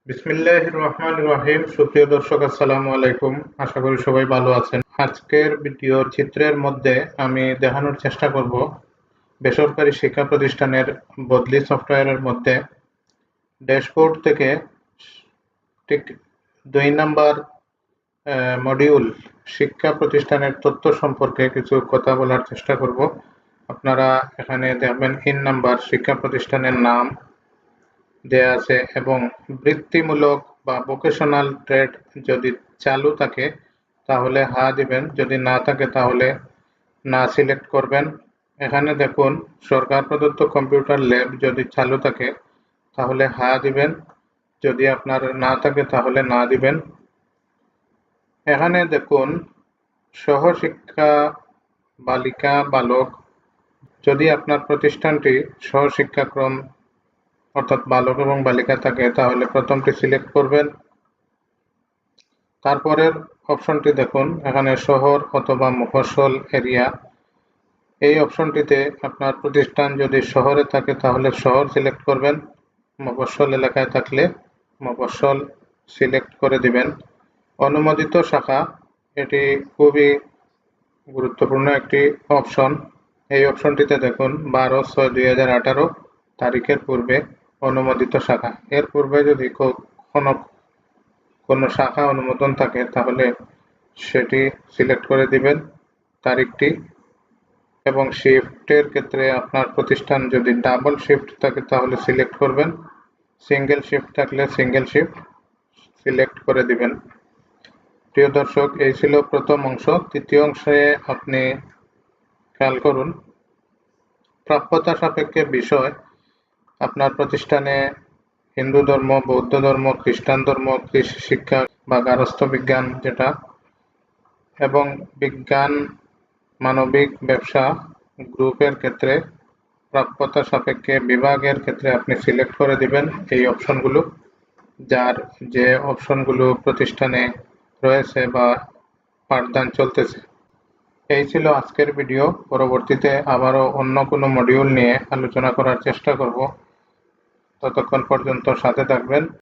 বিসমিল্লাহির রহমানির রহিম। সুপ্রিয় দর্শক, আসসালামু আলাইকুম। আশা করি সবাই ভালো আছেন। আজকের ভিডিওর চিত্রের মধ্যে আমি দেখানোর চেষ্টা করব বেসরকারি শিক্ষা প্রতিষ্ঠানের বদলি সফটওয়্যারের মধ্যে ড্যাশবোর্ড থেকে ঠিক 2 নাম্বার মডিউল শিক্ষা প্রতিষ্ঠানের তথ্য সম্পর্কে কিছু কথা বলার চেষ্টা করব। আপনারা এখানে দেখবেন 3 নাম্বার শিক্ষা প্রতিষ্ঠানের নাম দেয়া আছে এবং বৃত্তিমূলক বা ভোকেশনাল ট্রেড যদি চালু থাকে তাহলে হ্যাঁ দিবেন, যদি না থাকে তাহলে না সিলেক্ট করবেন। এখানে দেখুন সরকার প্রদত্ত কম্পিউটার ল্যাব যদি চালু থাকে তাহলে হ্যাঁ দিবেন, যদি আপনার না থাকে তাহলে না দিবেন। এখানে দেখুন সহশিক্ষা বালিকা বালক, যদি আপনার প্রতিষ্ঠানটি সহশিক্ষাক্রম অর্থাৎ বালক এবং বালিকা থাকে তাহলে প্রথমটি সিলেক্ট করবেন। তারপরের অপশনটি দেখুন, এখানে শহর অথবা মফস্বল এরিয়া। এই অপশনটিতে আপনার প্রতিষ্ঠান যদি শহরে থাকে তাহলে শহর সিলেক্ট করবেন, মফস্বল এলাকায় থাকলে মফস্বল সিলেক্ট করে দিবেন। অনুমোদিত শাখা, এটি খুবই গুরুত্বপূর্ণ একটি অপশন। এই অপশনটিতে দেখুন 12/6/2018 তারিখের পূর্বে অনুমোদিত শাখা। এর পূর্বে যদি কোনো শাখা অনুমোদন থাকে তাহলে সেটি সিলেক্ট করে দিবেন তারিখটি। এবং শিফটের ক্ষেত্রে আপনার প্রতিষ্ঠান যদি ডাবল শিফট থাকে তাহলে সিলেক্ট করবেন, সিঙ্গেল শিফট থাকলে সিঙ্গেল শিফট সিলেক্ট করে দিবেন। প্রিয় দর্শক, এই ছিল প্রথম অংশ। তৃতীয় অংশে আপনি খেয়াল করুন প্রাপ্যতা সাপেক্ষে বিষয়। আপনার প্রতিষ্ঠানে হিন্দু ধর্ম, বৌদ্ধ ধর্ম, খ্রিস্টান ধর্ম, কৃষি শিক্ষা বা গার্হস্থ্য বিজ্ঞান যেটা, এবং বিজ্ঞান, মানবিক, ব্যবসা গ্রুপের ক্ষেত্রে প্রাপ্যতা সাপেক্ষে বিভাগের ক্ষেত্রে আপনি সিলেক্ট করে দিবেন এই অপশনগুলো, যার যে অপশনগুলো প্রতিষ্ঠানে রয়েছে বা পাঠদান চলতেছে। এই ছিল আজকের ভিডিও। পরবর্তীতে আবারও অন্য কোনো মডিউল নিয়ে আলোচনা করার চেষ্টা করব। ততক্ষণ পর্যন্ত সাথে থাকবেন।